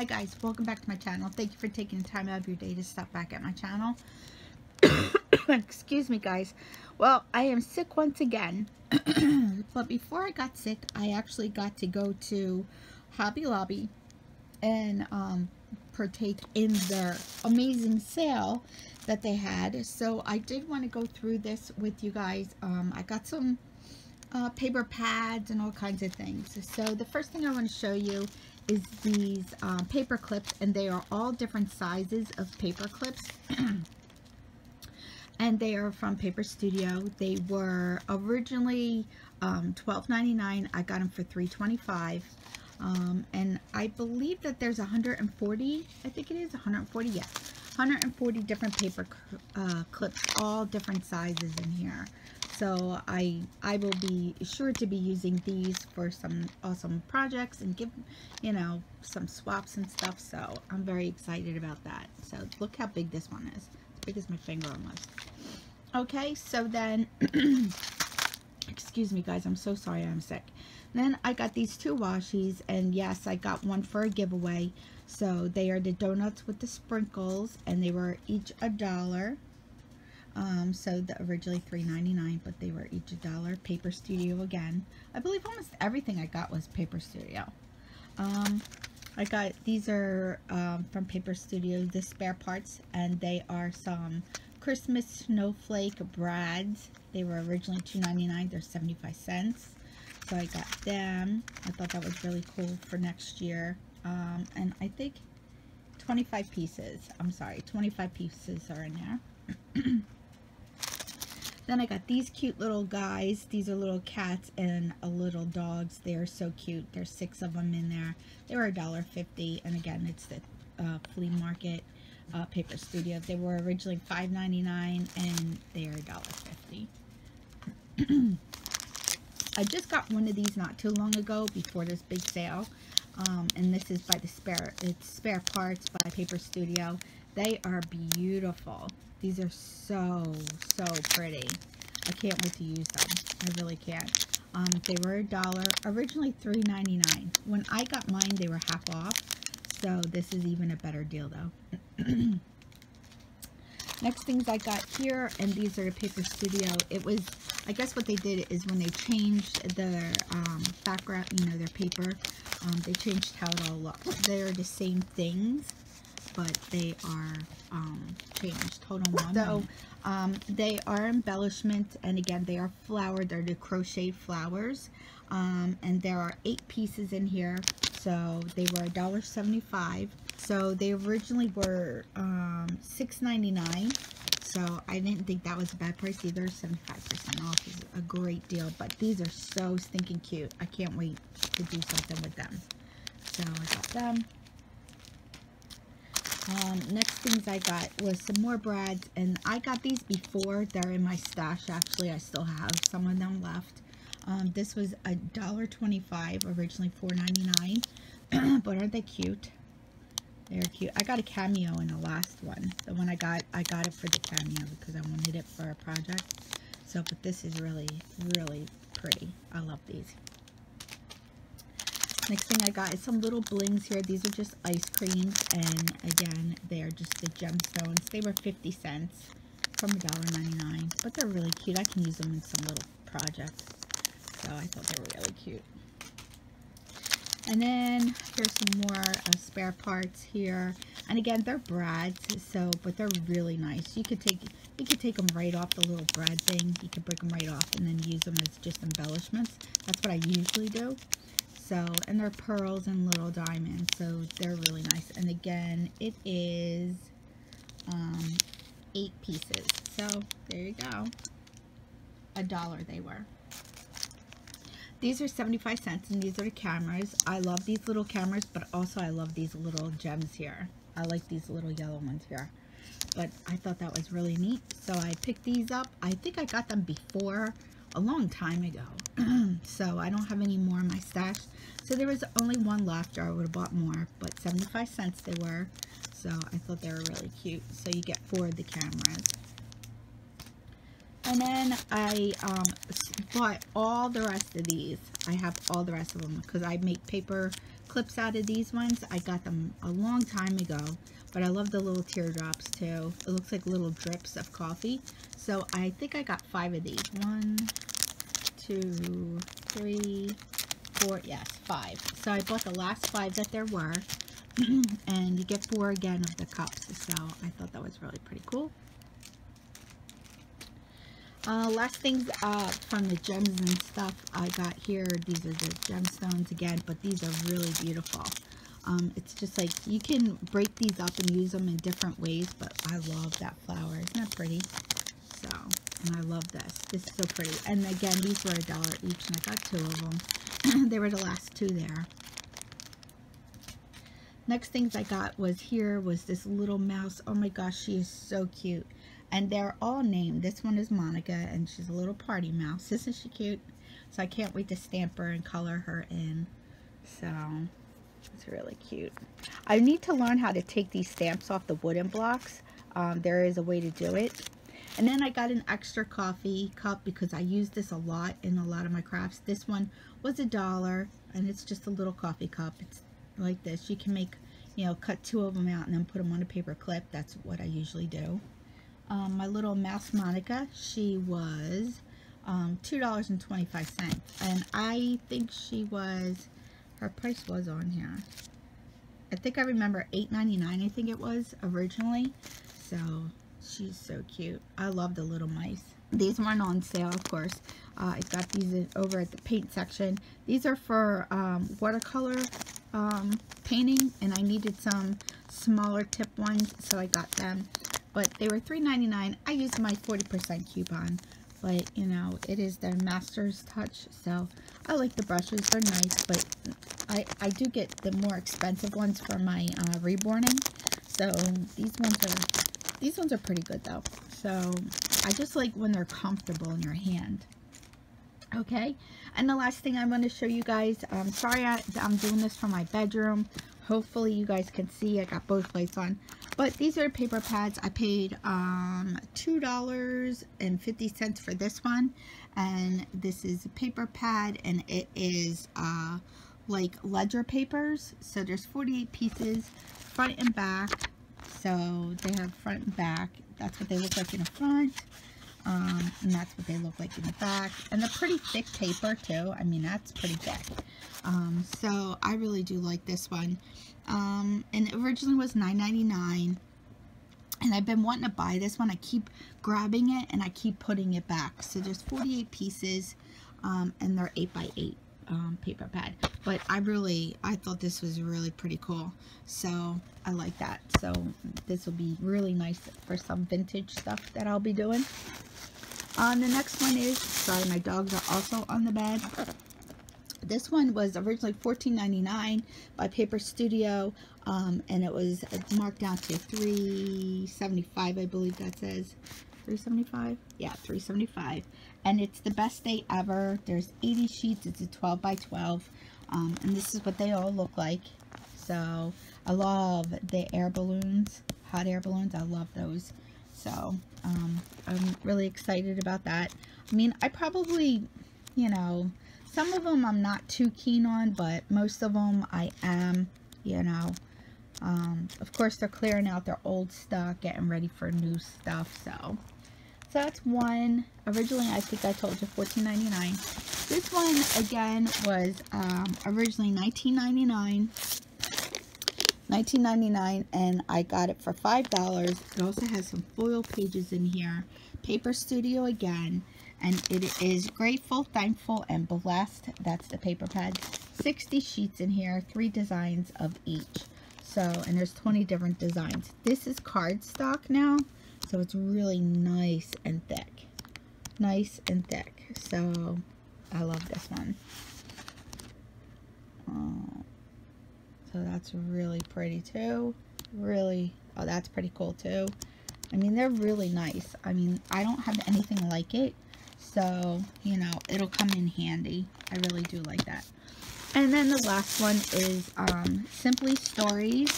Hi guys, welcome back to my channel. Thank you for taking the time out of your day to stop back at my channel. Excuse me guys. Well, I am sick once again. But before I got sick, I actually got to go to Hobby Lobby and partake in their amazing sale that they had. So I did want to go through this with you guys. I got some paper pads and all kinds of things. So the first thing I want to show you is these paper clips, and they are all different sizes of paper clips. And they are from Paper Studio. They were originally $12.99. I got them for $3.25. And I believe that there's 140, I think it is 140, yes. 140 different paper clips, all different sizes in here. So I will be sure to be using these for some awesome projects and give, you know, some swaps and stuff. So I'm very excited about that. So look how big this one is. As big as my finger almost. Okay, so then, excuse me guys, I'm so sorry I'm sick. Then I got these two washies, and yes, I got one for a giveaway. So they are the donuts with the sprinkles, and they were each $1. So originally $3.99, but they were each $1. Paper Studio again. I believe almost everything I got was Paper Studio. I got, these are from Paper Studio, the spare parts, and they are some Christmas snowflake brads. They were originally $2.99. They're 75 cents. So I got them. I thought that was really cool for next year. And I think 25 pieces. I'm sorry, 25 pieces are in there. Then I got these cute little guys. These are little cats and little dogs. They are so cute. There's 6 of them in there. They were $1.50, and again, it's the flea market Paper Studio. They were originally $5.99, and they are $1.50. I just got one of these not too long ago before this big sale, and this is by the spare parts by Paper Studio. They are beautiful. These are so pretty. I can't wait to use them. I really can't. They were $1, originally $3.99. When I got mine, they were half off. So this is even a better deal though. Next things I got here, and these are the Paper Studio. It was, I guess what they did is when they changed their background, you know, their paper, they changed how it all looks. They're the same things, but they are changed. Hold on one minute. They are embellishments, and again, they are flowered. They're the crocheted flowers, and there are 8 pieces in here. So they were $1.75. So they originally were $6.99. So I didn't think that was a bad price either. 75% off is a great deal. But these are so stinking cute. I can't wait to do something with them. So I got them. Next things I got was some more brads, and I got these before. They're in my stash actually. I still have some of them left. This was $1.25, originally $4.99. But aren't they cute? They're cute. I got a cameo in the last one. The one I got it for the cameo because I wanted it for a project. So, but this is really pretty. I love these. Next thing I got is some little blings here. These are just ice creams, and again, they are just the gemstones. They were 50 cents from $1.99, but they're really cute. I can use them in some little projects. So I thought they were really cute. And then here's some more spare parts here. And again, they're brads, so but they're really nice. You could take them right off the little brad thing. You could break them right off and then use them as just embellishments. That's what I usually do. So, and they're pearls and little diamonds, so they're really nice. And again, it is 8 pieces. So there you go. $1 they were. These are 75 cents, and these are the cameras. I love these little cameras, but also I love these little gems here. I like these little yellow ones here. But I thought that was really neat, so I picked these up. I think I got them before, a long time ago. So I don't have any more in my stash. So there was only one left, or I would have bought more, but 75 cents they were. So I thought they were really cute. So you get 4 of the cameras. And then I bought all the rest of these. I have all the rest of them because I make paper clips out of these ones. I got them a long time ago, but I love the little teardrops too. It looks like little drips of coffee. So I think I got 5 of these. 1, 2, 3, 4, yes, 5. So I bought the last 5 that there were. And you get 4 again of the cups. So I thought that was really pretty cool. Last things from the gems and stuff I got here. These are the gemstones again, but these are really beautiful. It's just like you can break these up and use them in different ways, but I love that flower. Isn't that pretty? So, and I love this. This is so pretty. And again, these were $1 each, and I got 2 of them. They were the last 2 there. Next things I got was this little mouse. Oh my gosh, she is so cute. And they're all named. This one is Monica, and she's a little party mouse. Isn't she cute? So I can't wait to stamp her and color her in. So it's really cute. I need to learn how to take these stamps off the wooden blocks. There is a way to do it. And then I got an extra coffee cup because I use this a lot in a lot of my crafts. This one was $1, and it's just a little coffee cup. It's like this. You can make, you know, cut 2 of them out and then put them on a paper clip. That's what I usually do. My little mouse Monica, she was $2.25, and I think her price was on here. I think I remember $8.99. I think it was originally. So she's so cute. I love the little mice. These weren't on sale, of course. I got these over at the paint section. These are for watercolor painting, and I needed some smaller tip ones, so I got them. But they were $3.99. I used my 40% coupon, but you know, it is their master's touch, so I like the brushes. They're nice, but I do get the more expensive ones for my reborning. So these ones are pretty good though. So I just like when they're comfortable in your hand. Okay, and the last thing I'm going to show you guys, sorry I'm doing this from my bedroom. Hopefully you guys can see I got both lights on. But these are paper pads. I paid $2.50 for this one. And this is a paper pad, and it is like ledger papers. So there's 48 pieces, front and back. So they have front and back. That's what they look like in the front. And that's what they look like in the back. And they're pretty thick paper too. I mean, that's pretty thick. So I really do like this one. And it originally was $9.99. And I've been wanting to buy this one. I keep grabbing it and I keep putting it back. So there's 48 pieces, and they're 8x8 paper pad. But I thought this was really pretty cool. So I like that. So this will be really nice for some vintage stuff that I'll be doing. The next one is, sorry, my dogs are also on the bed. This one was originally $14.99 by Paper Studio, and it was marked down to $3.75, I believe that says. $3.75? Yeah, $3.75. And it's the best day ever. There's 80 sheets. It's a 12 by 12. And this is what they all look like. So I love the air balloons, hot air balloons. I love those. So I'm really excited about that. I mean, I probably, you know, some of them I'm not too keen on, but most of them I am, you know. Of course, they're clearing out their old stock, getting ready for new stuff. So that's one. Originally, I think I told you $14.99. This one, again, was originally $19.99, and I got it for $5. It also has some foil pages in here. Paper Studio again. And it is Grateful, Thankful, and Blessed. That's the paper pad. 60 sheets in here, 3 designs of each. So, and there's 20 different designs. This is cardstock now, so it's really nice and thick. Nice and thick. So, I love this one. So that's really pretty too. Really, oh, that's pretty cool too. I mean, they're really nice. I mean, I don't have anything like it. So, you know, it'll come in handy. I really do like that. And then the last one is Simply Stories.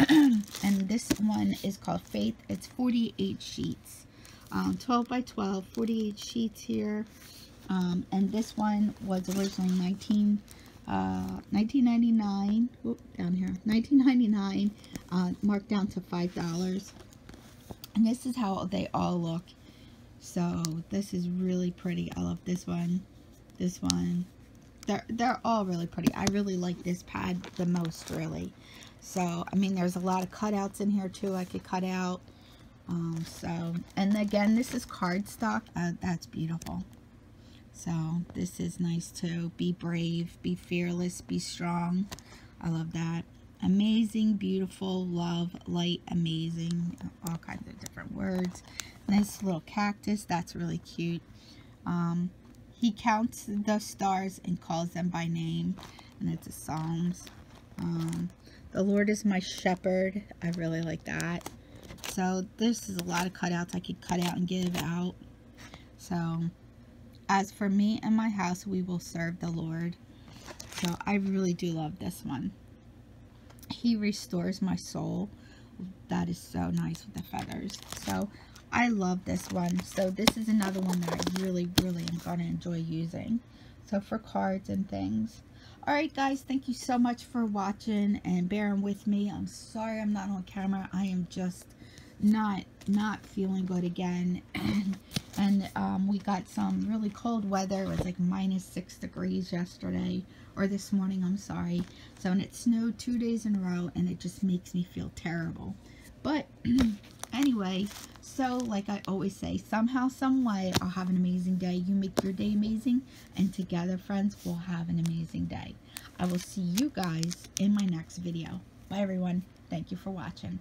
And this one is called Faith. It's 48 sheets. 12 by 12, 48 sheets here. And this one was originally 19.99. Whoop, down here, 19.99, marked down to $5. And this is how they all look. So this is really pretty. I love this one. This one. They're all really pretty. I really like this pad the most, really. So, I mean, there's a lot of cutouts in here, too, I could cut out. And again, this is cardstock. That's beautiful. So, this is nice, too. Be brave, be fearless, be strong. I love that. Amazing, beautiful, love, light, amazing. All kinds of different words. Nice little cactus. That's really cute. He counts the stars and calls them by name. And it's a Psalms. The Lord is my shepherd. I really like that. So this is a lot of cutouts I could cut out and give out. So, as for me and my house, we will serve the Lord. So I really do love this one. He restores my soul. That is so nice with the feathers. So I love this one. So this is another one that I really, really am going to enjoy using. So for cards and things. Alright guys, thank you so much for watching and bearing with me. I'm sorry I'm not on camera. I am just not feeling good again. And we got some really cold weather. It was like -6 degrees yesterday. Or this morning, I'm sorry. So, and it snowed 2 days in a row. And it just makes me feel terrible. But anyway, so like I always say, somehow, some way, I'll have an amazing day. You make your day amazing, and together, friends, we'll have an amazing day. I will see you guys in my next video. Bye, everyone. Thank you for watching.